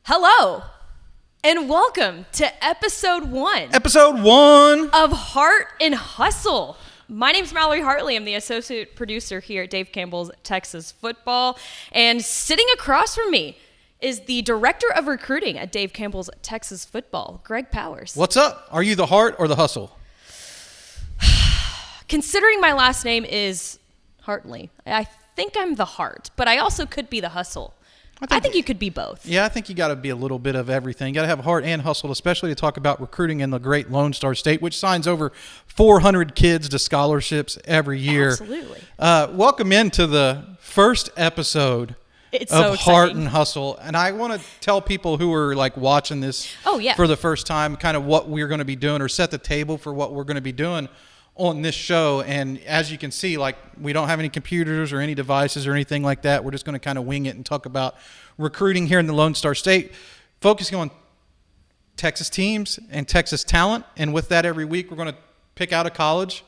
Hello, and welcome to episode 1. Episode 1 of Hart and Hustle. My name's Mallory Hartley. I'm the associate producer here at Dave Campbell's Texas Football. And sitting across from me is the director of recruiting at Dave Campbell's Texas Football, Greg Powers. What's up? Are you the Hart or the Hustle? Considering my last name is Hartley, I think I'm the Hart, but I also could be the Hustle. I think you could be both. Yeah, I think you got to be a little bit of everything. You got to have heart and hustle, especially to talk about recruiting in the great Lone Star State, which signs over 400 kids to scholarships every year. Absolutely. Welcome into the first episode of Heart and Hustle. And I want to tell people who are like watching this for the first time kind of what we're going to be doing, or set the table for what we're going to be doing on this show. And as you can see, like, we don't have any computers or any devices or anything like that. We're just going to kind of wing it and talk about recruiting here in the Lone Star State, focusing on Texas teams and Texas talent. And with that, every week we're going to pick out a college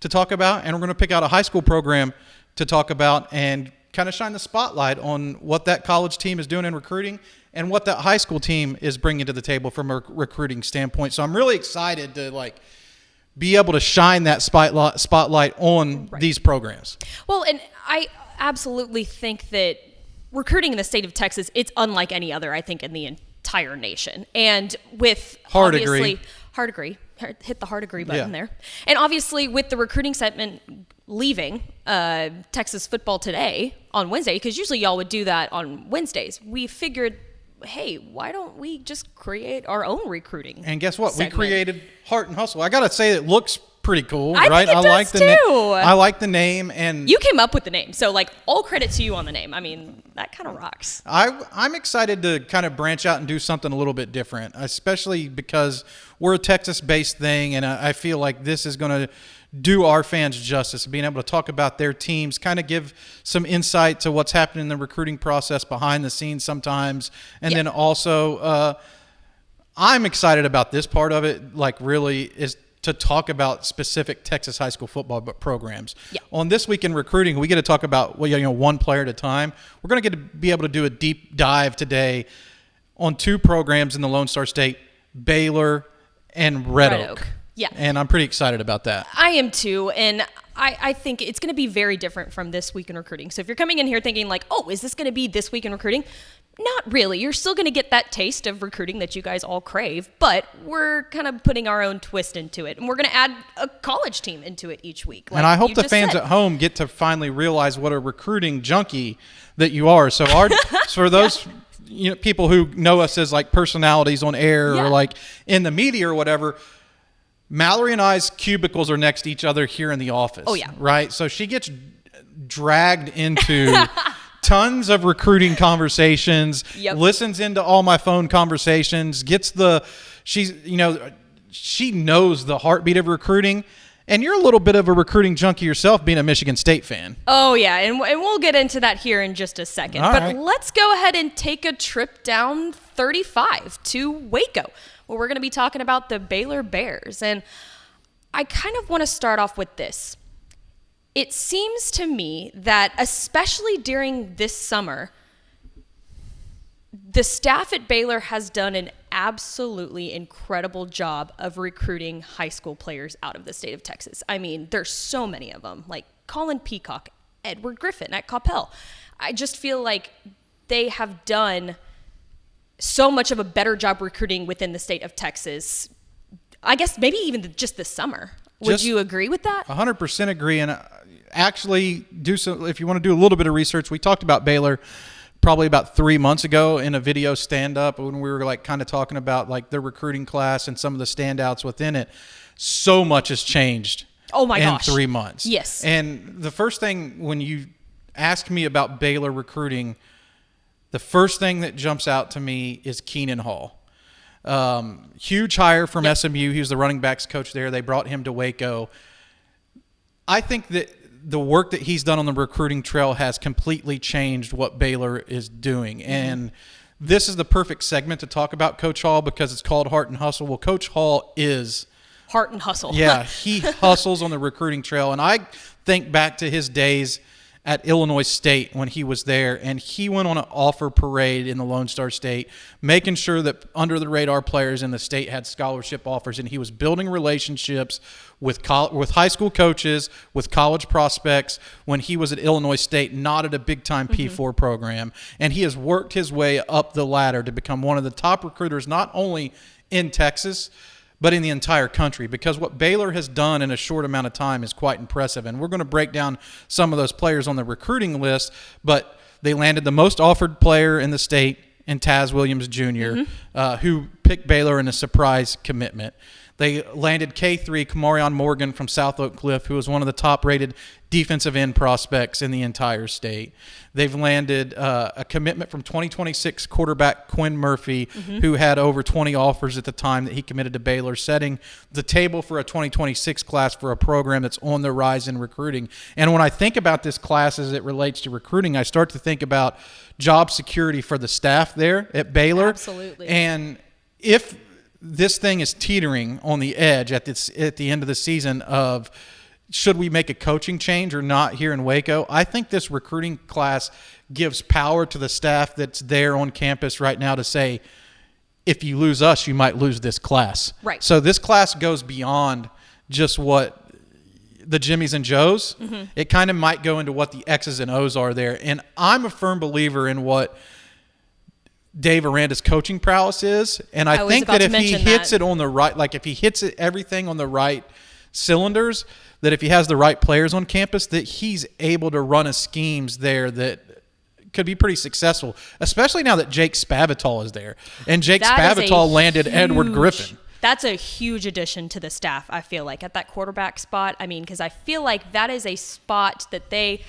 to talk about, and we're going to pick out a high school program to talk about, and kind of shine the spotlight on what that college team is doing in recruiting and what that high school team is bringing to the table from a recruiting standpoint. So I'm really excited to be able to shine that spotlight on these programs. Well, and I absolutely think that recruiting in the state of Texas, it's unlike any other, I think, in the entire nation. And with Hard agree. Hit the hard agree button there. And obviously with the recruiting segment leaving Texas Football Today on Wednesday, because usually y'all would do that on Wednesdays, we figured, hey, why don't we just create our own recruiting? And guess what? segment? We created Heart and Hustle. I got to say, it looks pretty cool, I right? think it does too. I like the name, and you came up with the name, so all credit to you on the name. I mean, that kind of rocks. I'm excited to kind of branch out and do something a little bit different, especially because we're a Texas-based thing, and I feel like this is going to do our fans justice, being able to talk about their teams, kind of give some insight to what's happening in the recruiting process behind the scenes sometimes. And then also, I'm excited about this part of it, really, is to talk about specific Texas high school football programs. Yeah. On This Week in Recruiting, we get to talk about one player at a time. We're going to get to be able to do a deep dive today on two programs in the Lone Star State, Baylor and Red Oak. Yeah. And I'm pretty excited about that. I am too. And I think it's going to be very different from This Week in Recruiting. So if you're coming in here thinking is this going to be This Week in Recruiting? Not really. You're still going to get that taste of recruiting that you guys all crave, but we're kind of putting our own twist into it. And we're going to add a college team into it each week. And I hope the fans at home get to finally realize what a recruiting junkie that you are. So for those people who know us as personalities on air or in the media or whatever, Mallory and I's cubicles are next to each other here in the office. Oh, yeah. Right? So she gets dragged into tons of recruiting conversations, listens into all my phone conversations, she knows the heartbeat of recruiting. And you're a little bit of a recruiting junkie yourself, being a Michigan State fan. Oh, yeah. And we'll get into that here in just a second. All but right. Let's go ahead and take a trip down 35 to Waco, where we're going to be talking about the Baylor Bears. And I kind of want to start off with this. It seems to me that, especially during this summer, the staff at Baylor has done an absolutely incredible job of recruiting high school players out of the state of Texas. I mean, there's so many of them, like Colin Peacock, Edward Griffin at Coppell. I just feel like they have done so much of a better job recruiting within the state of Texas. I guess maybe even just this summer. Would you agree with that? 100% agree. And actually, if you want to do a little bit of research, we talked about Baylor probably about 3 months ago in a video stand-up when we were kind of talking about the recruiting class and some of the standouts within it. So much has changed in 3 months. Yes. And the first thing, when you ask me about Baylor recruiting, the first thing that jumps out to me is Keenan Hall. Huge hire from SMU. He was the running backs coach there. They brought him to Waco. I think that the work that he's done on the recruiting trail has completely changed what Baylor is doing. Mm-hmm. And this is the perfect segment to talk about Coach Hall, because it's called Heart and Hustle. Well, Coach Hall is Heart and Hustle. Yeah, he hustles on the recruiting trail. And I think back to his days at Illinois State when he was there, and he went on an offer parade in the Lone Star State, making sure that under-the-radar players in the state had scholarship offers, and he was building relationships with high school coaches, with college prospects when he was at Illinois State, not at a big-time P4 program. And he has worked his way up the ladder to become one of the top recruiters, not only in Texas, but in the entire country, because what Baylor has done in a short amount of time is quite impressive. And we're going to break down some of those players on the recruiting list, but they landed the most offered player in the state in Taz Williams Jr., who picked Baylor in a surprise commitment. They landed K3 Kamarion Morgan from South Oak Cliff, who was one of the top-rated defensive end prospects in the entire state. They've landed a commitment from 2026 quarterback Quinn Murphy, who had over 20 offers at the time that he committed to Baylor, setting the table for a 2026 class for a program that's on the rise in recruiting. And when I think about this class as it relates to recruiting, I start to think about job security for the staff there at Baylor. Absolutely. And if this thing is teetering on the edge at the end of the season of should we make a coaching change or not here in Waco, I think this recruiting class gives power to the staff that's there on campus right now to say, if you lose us, you might lose this class. Right. So this class goes beyond just what the Jimmies and Joes. It kind of might go into what the X's and O's are there. And I'm a firm believer in what Dave Aranda's coaching prowess is, and I think that if he hits it on the right, like if he hits it everything on the right cylinders, that if he has the right players on campus, that he's able to run a schemes there that could be pretty successful, especially now that Jake Spavital is there. And Jake Spavital landed Edward Griffin. That's a huge addition to the staff, I feel like, at that quarterback spot. I mean, because I feel like that is a spot that they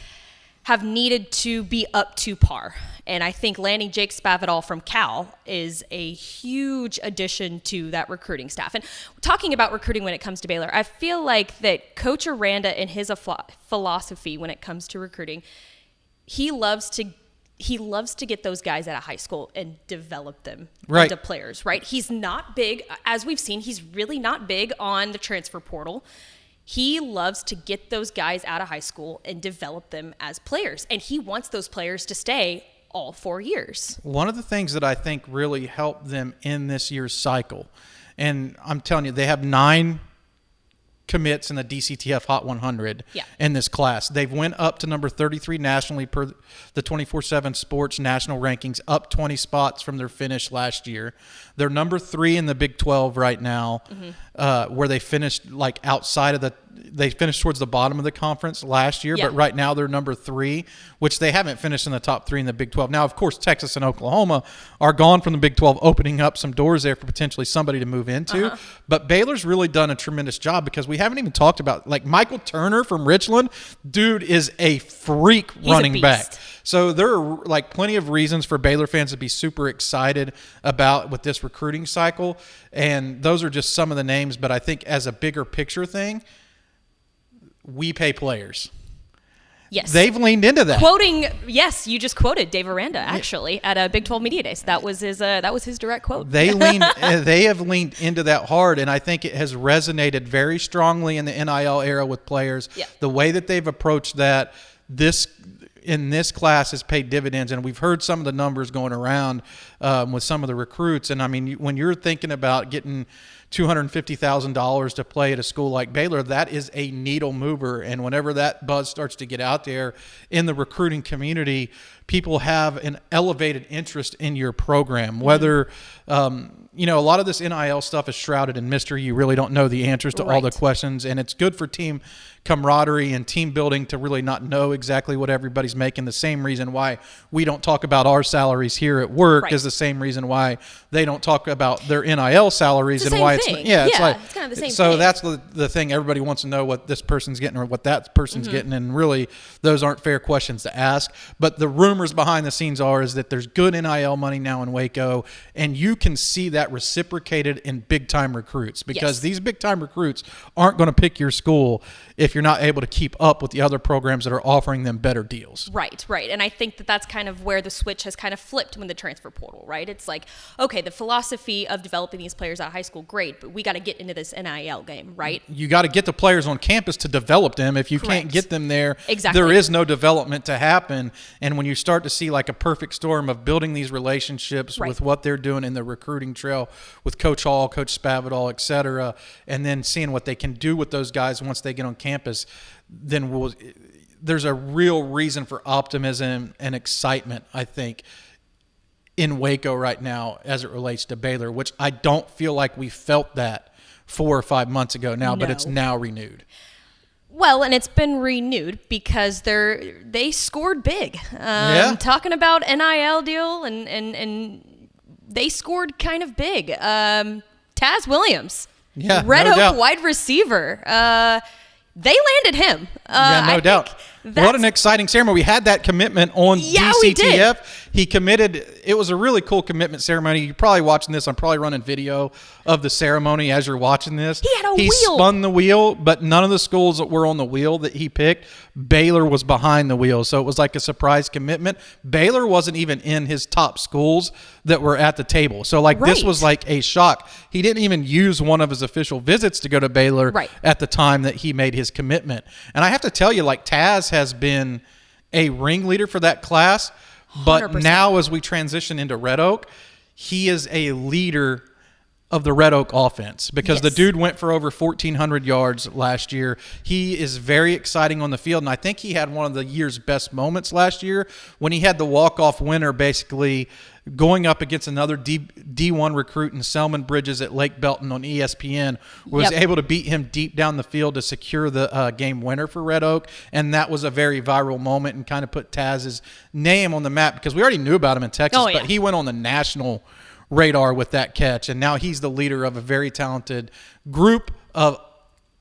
have needed to be up to par. And I think landing Jake Spavital from Cal is a huge addition to that recruiting staff. And talking about recruiting when it comes to Baylor, I feel like that Coach Aranda and his philosophy when it comes to recruiting, he loves to get those guys out of high school and develop them into players, right? He's not big, as we've seen, he's really not big on the transfer portal. He loves to get those guys out of high school and develop them as players. And he wants those players to stay all 4 years. One of the things that I think really helped them in this year's cycle, and I'm telling you, they have 9 commits in the DCTF Hot 100 in this class. They've went up to number 33 nationally per the 24/7 Sports national rankings, up 20 spots from their finish last year. They're number 3 in the Big 12 right now, where they finished like outside of they finished towards the bottom of the conference last year, but right now they're number 3, which they haven't finished in the top 3 in the Big 12. Now, of course, Texas and Oklahoma are gone from the Big 12, opening up some doors there for potentially somebody to move into. But Baylor's really done a tremendous job, because we haven't even talked about, like, Michael Turner from Richland. Dude is a freak running back. So there are like plenty of reasons for Baylor fans to be super excited about with this recruiting cycle. And those are just some of the names. But I think as a bigger picture thing, we pay players. Yes. They've leaned into that. You just quoted Dave Aranda actually at a Big 12 Media Days. That was his direct quote. They have leaned into that hard, and I think it has resonated very strongly in the NIL era with players. The way that they've approached that, in this class has paid dividends, and we've heard some of the numbers going around with some of the recruits. And I mean, when you're thinking about getting $250,000 to play at a school like Baylor, that is a needle mover. And whenever that buzz starts to get out there in the recruiting community, people have an elevated interest in your program. Whether a lot of this NIL stuff is shrouded in mystery. You really don't know the answers to all the questions, and it's good for team camaraderie and team building to really not know exactly what everybody's making. The same reason why we don't talk about our salaries here at work is the same reason why they don't talk about their NIL salaries, and why it's kind of the same thing. That's the thing. Everybody wants to know what this person's getting or what that person's getting, and really those aren't fair questions to ask. But the rumors behind the scenes is that there's good NIL money now in Waco, and you can see that reciprocated in big-time recruits, because these big-time recruits aren't going to pick your school if you're not able to keep up with the other programs that are offering them better deals. Right. And I think that that's kind of where the switch has kind of flipped when the transfer portal portal, right? It's like, okay, the philosophy of developing these players out of high school, great, but we got to get into this NIL game, right? You got to get the players on campus to develop them. If you can't get them there, there is no development to happen. And when you start to see like a perfect storm of building these relationships with what they're doing in the recruiting trail with Coach Hall, Coach Spavital, et cetera, and then seeing what they can do with those guys once they get on campus, then there's a real reason for optimism and excitement, I think, in Waco right now as it relates to Baylor, which I don't feel like we felt that 4 or 5 months ago now, but it's now renewed. Well, and it's been renewed because they scored big. Talking about NIL deal, and they scored kind of big. Taz Williams, Red Oak wide receiver. They landed him. No doubt. What an exciting ceremony. We had that commitment on DCTF. He committed. It was a really cool commitment ceremony. You're probably watching this. I'm probably running video of the ceremony as you're watching this. He had a wheel. He spun the wheel, but none of the schools that were on the wheel that he picked, Baylor was behind the wheel. So it was like a surprise commitment. Baylor wasn't even in his top schools that were at the table. So this was like a shock. He didn't even use one of his official visits to go to Baylor at the time that he made his commitment. And I have to tell you, Taz has been a ringleader for that class. But 100%. Now as we transition into Red Oak, he is a leader of the Red Oak offense because the dude went for over 1,400 yards last year. He is very exciting on the field, and I think he had one of the year's best moments last year when he had the walk-off winner basically going up against another D1 recruit in Selman Bridges at Lake Belton on ESPN, was able to beat him deep down the field to secure the game winner for Red Oak, and that was a very viral moment and kind of put Taz's name on the map because we already knew about him in Texas, but he went on the national radar with that catch, and now he's the leader of a very talented group of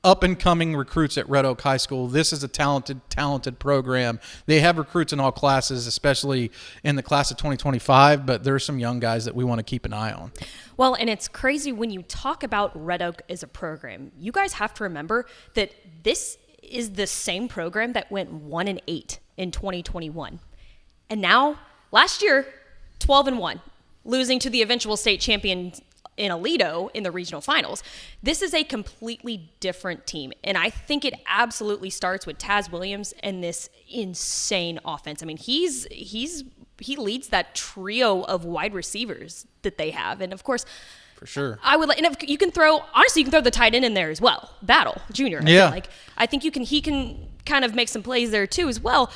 up-and-coming recruits at Red Oak High School. This is a talented program. They have recruits in all classes, especially in the class of 2025, but there are some young guys that we want to keep an eye on. Well, and it's crazy when you talk about Red Oak as a program. You guys have to remember that this is the same program that went 1-8 in 2021. And now, last year, 12-1, losing to the eventual state champion in Aledo in the regional finals. This is a completely different team. And I think it absolutely starts with Taz Williams and this insane offense. I mean, he leads that trio of wide receivers that they have. And of course, for sure, and if you can throw the tight end in there as well. Battle Jr. I think he can kind of make some plays there too as well.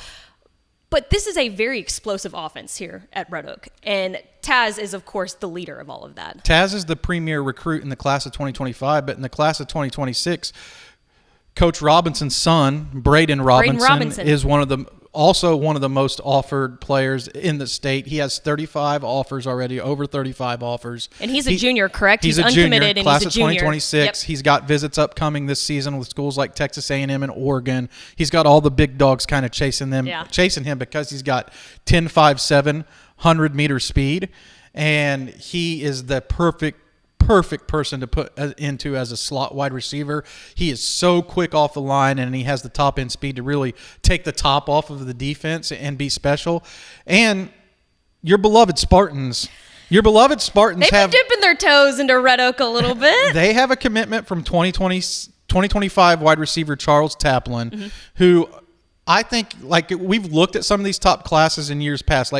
But this is a very explosive offense here at Red Oak. And Taz is, of course, the leader of all of that. Taz is the premier recruit in the class of 2025, but in the class of 2026, Coach Robinson's son, Brayden Robinson, is one of the most offered players in the state. He has 35 offers already, over 35 offers. And he's a junior, correct? He's a uncommitted junior, class of 2026. He's got visits upcoming this season with schools like Texas A&M and Oregon. He's got all the big dogs kind of chasing him because he's got 10.57, 100-meter speed, and he is the perfect person to put into as a slot wide receiver. He is so quick off the line, and he has the top end speed to really take the top off of the defense and be special. And your beloved Spartans They've been dipping their toes into Red Oak a little bit. They have a commitment from 2025 wide receiver Charles Taplin, who I think, we've looked at some of these top classes in years past.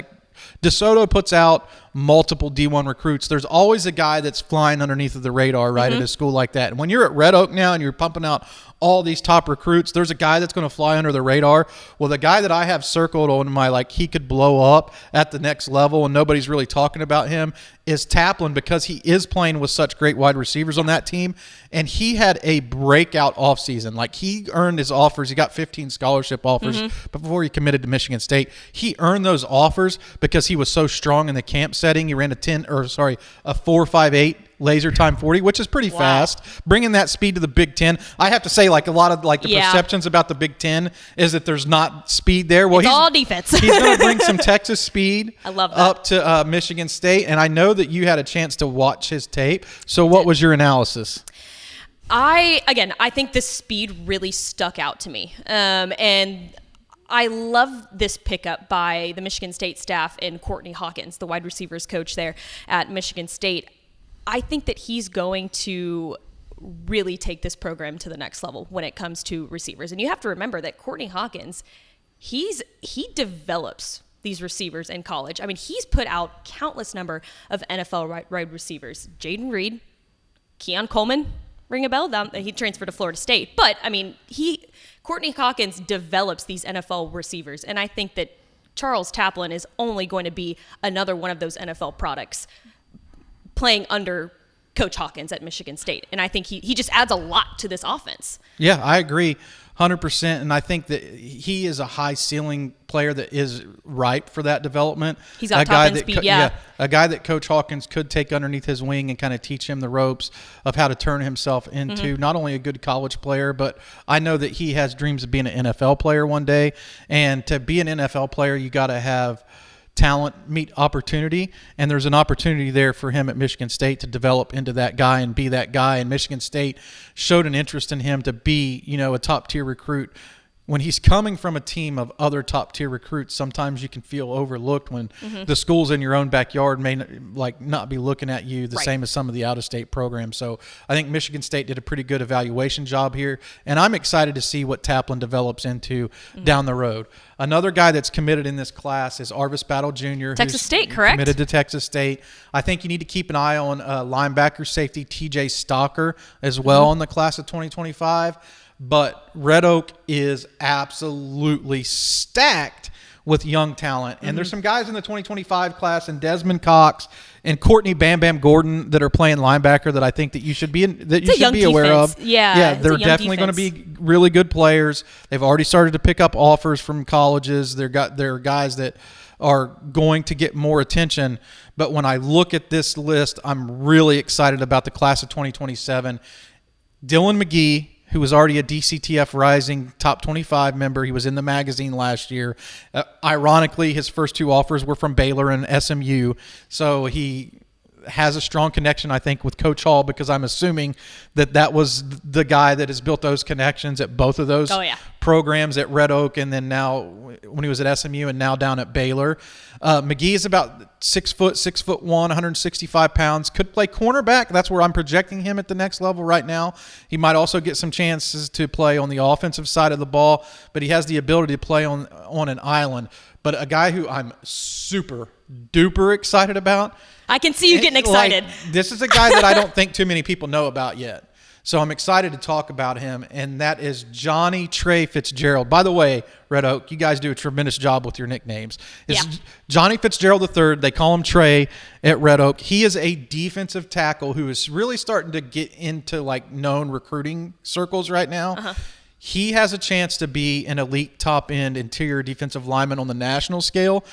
DeSoto puts out multiple D1 recruits. There's always a guy that's flying underneath of the radar, at a school like that. And when you're at Red Oak now and you're pumping out all these top recruits, there's a guy that's going to fly under the radar. Well, the guy that I have circled on my, he could blow up at the next level and nobody's really talking about him, is Taplin, because he is playing with such great wide receivers on that team. And he had a breakout offseason. He earned his offers. He got 15 scholarship offers before he committed to Michigan State. He earned those offers because he was so strong in the camp setting. He ran a 4.58 laser time 40, which is pretty fast. Bringing that speed to the Big Ten. I have to say, a lot of the perceptions about the Big Ten is that there's not speed there. Well, it's all defense. He's going to bring some Texas speed I love that. Up to Michigan State, and I know that you had a chance to watch his tape. So what was your analysis? I think the speed really stuck out to me. And I love this pickup by the Michigan State staff and Courtney Hawkins, the wide receivers coach there at Michigan State. I think that he's going to really take this program to the next level when it comes to receivers. And you have to remember that Courtney Hawkins, he develops these receivers in college. I mean, he's put out countless number of NFL wide receivers. Jaden Reed, Keon Coleman, ring a bell? He transferred to Florida State. But, I mean, Courtney Hawkins develops these NFL receivers. And I think that Charles Taplin is only going to be another one of those NFL products playing under Coach Hawkins at Michigan State. And I think he just adds a lot to this offense. Yeah, I agree 100%. And I think that he is a high ceiling player that is ripe for that development. He's got top end speed, yeah. A guy that Coach Hawkins could take underneath his wing and kind of teach him the ropes of how to turn himself into not only a good college player, but I know that he has dreams of being an NFL player one day. And to be an NFL player, you got to have talent meet opportunity, and there's an opportunity there for him at Michigan State to develop into that guy and be that guy. And Michigan State showed an interest in him to be, a top tier recruit. When he's coming from a team of other top tier recruits, sometimes you can feel overlooked when the schools in your own backyard may not be looking at you the same as some of the out of state programs. So I think Michigan State did a pretty good evaluation job here, and I'm excited to see what Taplin develops into down the road. Another guy that's committed in this class is Arvis Battle Jr. Texas State, correct? Committed to Texas State. I think you need to keep an eye on linebacker safety TJ Stalker as well in the class of 2025. But Red Oak is absolutely stacked with young talent. And there's some guys in the 2025 class, and Desmond Cox and Courtney Bam Bam Gordon, that are playing linebacker that I think that you should be aware of. Yeah, they're definitely going to be really good players. They've already started to pick up offers from colleges. They're guys that are going to get more attention. But when I look at this list, I'm really excited about the class of 2027. Dylan McGee, who was already a DCTF Rising top 25 member. He was in the magazine last year. Ironically, his first two offers were from Baylor and SMU. So he has a strong connection, I think, with Coach Hall, because I'm assuming that was the guy that has built those connections at both of those programs, at Red Oak and then now when he was at SMU and now down at Baylor. McGee is about 6'1", 165 pounds. Could play cornerback. That's where I'm projecting him at the next level right now. He might also get some chances to play on the offensive side of the ball, but he has the ability to play on an island. But a guy who I'm super duper excited about. I can see you getting excited. This is a guy that I don't think too many people know about yet. So I'm excited to talk about him, and that is Johnny Trey Fitzgerald. By the way, Red Oak, you guys do a tremendous job with your nicknames. It's Johnny Fitzgerald III. They call him Trey at Red Oak. He is a defensive tackle who is really starting to get into known recruiting circles right now. He has a chance to be an elite top-end interior defensive lineman on the national scale.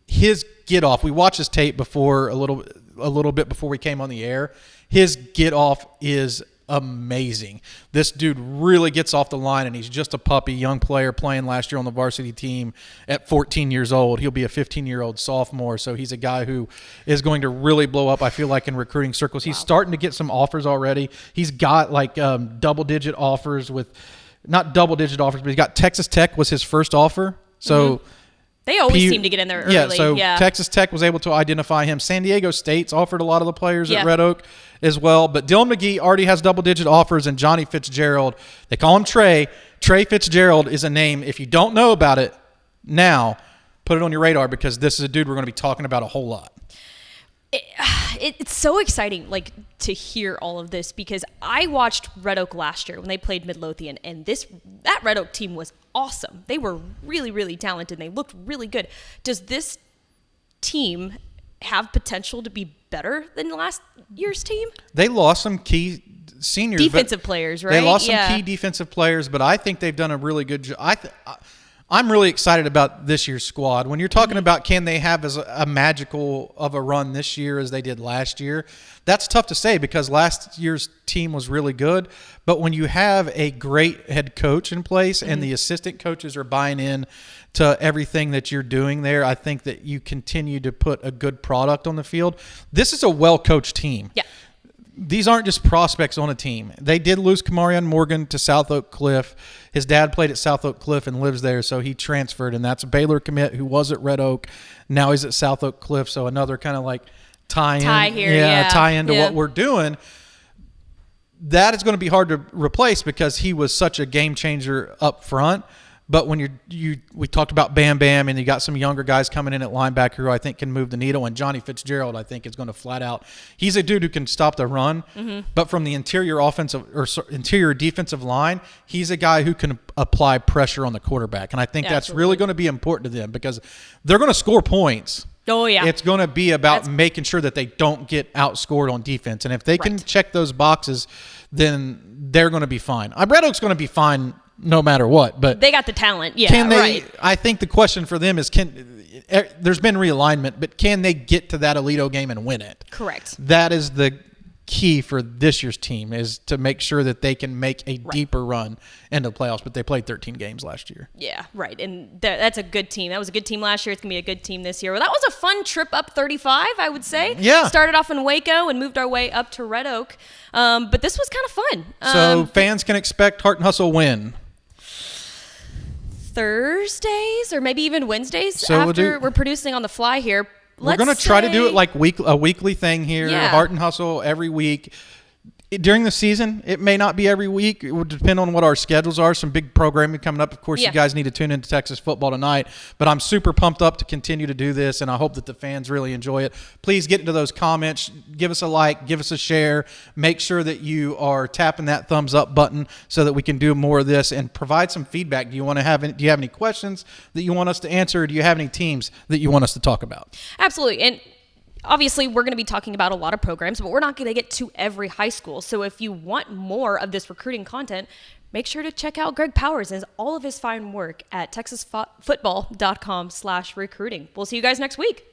His get-off, we watched his tape before a little bit before we came on the air. His get-off is amazing. This dude really gets off the line, and he's just a puppy, young player playing last year on the varsity team at 14 years old. He'll be a 15-year-old sophomore, so he's a guy who is going to really blow up, I feel like, in recruiting circles. He's starting to get some offers already. He's got double-digit offers with – not double-digit offers, but he's got Texas Tech was his first offer. So they always seem to get in there early. Texas Tech was able to identify him. San Diego State's offered a lot of the players at Red Oak as well. But Dylan McGee already has double-digit offers, and Johnny Fitzgerald, they call him Trey. Trey Fitzgerald is a name. If you don't know about it now, put it on your radar, because this is a dude we're going to be talking about a whole lot. It's so exciting, to hear all of this, because I watched Red Oak last year when they played Midlothian, and that Red Oak team was awesome. They were really, really talented, and they looked really good. Does this team have potential to be better than last year's team? They lost some key seniors. Defensive players, right? They lost some key defensive players, but I think they've done a really good job. I'm really excited about this year's squad. When you're talking about can they have as a magical of a run this year as they did last year, that's tough to say, because last year's team was really good. But when you have a great head coach in place and the assistant coaches are buying in to everything that you're doing there, I think that you continue to put a good product on the field. This is a well-coached team. Yeah. these aren't just prospects on a team. They did lose Kamarion Morgan to South Oak Cliff. His dad played at South Oak Cliff and lives there, so he transferred, and that's a Baylor commit who was at Red Oak. Now he's at South Oak Cliff, so another kind of like tie into what we're doing. That is going to be hard to replace because he was such a game changer up front. But when we talked about Bam Bam, and you got some younger guys coming in at linebacker who I think can move the needle, and Johnny Fitzgerald I think is going to flat out. He's a dude who can stop the run, but from the interior defensive line, he's a guy who can apply pressure on the quarterback, and I think that's really going to be important to them because they're going to score points. Oh, yeah. It's going to be about making sure that they don't get outscored on defense, and if they can check those boxes, then they're going to be fine. Red Oak's going to be fine no matter what, but they got the talent. Yeah, can they? I think the question for them is, there's been realignment, but can they get to that Alito game and win it? Correct. That is the key for this year's team, is to make sure that they can make a deeper run into the playoffs. But they played 13 games last year. Yeah, right. And that's a good team. That was a good team last year. It's going to be a good team this year. Well, that was a fun trip up 35, I would say. Yeah. Started off in Waco and moved our way up to Red Oak. But this was kind of fun. So fans can expect Hart and Hustle win Thursdays or maybe even Wednesdays after we're producing on the fly here. We're going to try to do it like a weekly thing here. Yeah. Hart and Hustle every week. During the season, it may not be every week. It would depend on what our schedules are. Some big programming coming up. Of course, you guys need to tune into Texas football tonight. But I'm super pumped up to continue to do this, and I hope that the fans really enjoy it. Please get into those comments. Give us a like. Give us a share. Make sure that you are tapping that thumbs up button so that we can do more of this and provide some feedback. Do you have any questions that you want us to answer? Or do you have any teams that you want us to talk about? Absolutely. And obviously, we're going to be talking about a lot of programs, but we're not going to get to every high school. So if you want more of this recruiting content, make sure to check out Greg Powers and all of his fine work at texasfootball.com/recruiting. We'll see you guys next week.